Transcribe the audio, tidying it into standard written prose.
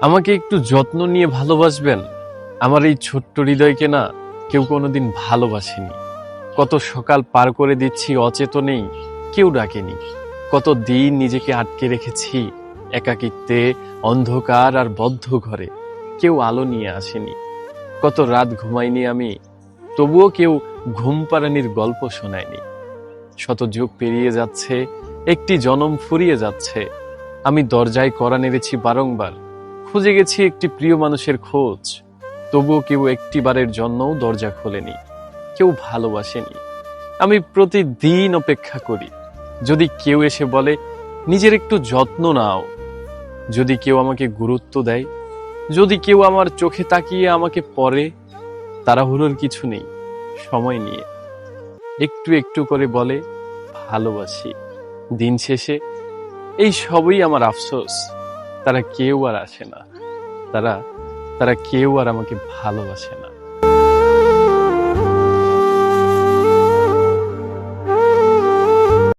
আমাকে একটু যত্ন নিয়ে ভালোবাসবেন। আমার এই ছোট্ট হৃদয়কে না কেউ কোনোদিন ভালোবাসেনি। কত সকাল পার করে দিচ্ছি অচেতনেই, কেউ ডাকেনি। কত দিন নিজেকে আটকে রেখেছি একাকিত্বে, অন্ধকার আর বদ্ধ ঘরে, কেউ আলো নিয়ে আসেনি। কত রাত ঘুমাইনি আমি, তবুও কেউ ঘুম পাড়ানির গল্প শোনায়নি। শত যুগ পেরিয়ে যাচ্ছে, একটি জনম ফুরিয়ে যাচ্ছে, আমি দরজায় কড়া নেড়েছি বারংবার, খুঁজে গেছি একটি প্রিয় মানুষের খোঁজ, তবুও কেউ একটিবারের জন্যও দরজা খোলেনি, কেউ ভালোবাসেনি। আমি প্রতিদিন অপেক্ষা করি, যদি কেউ এসে বলে নিজের একটু যত্ন নাও, যদি কেউ আমাকে গুরুত্ব দেয়, যদি কেউ আমার চোখে তাকিয়ে আমাকে পড়ে। তাড়াহুড়োর কিছু নেই, সময় নিয়ে একটু একটু করে বলে ভালোবাসি। দিন শেষে এই সবই আমার আফসোস, তারা কেউ আর আসে না, তারা তারা কেউ আর আমাকে ভালোবাসে না।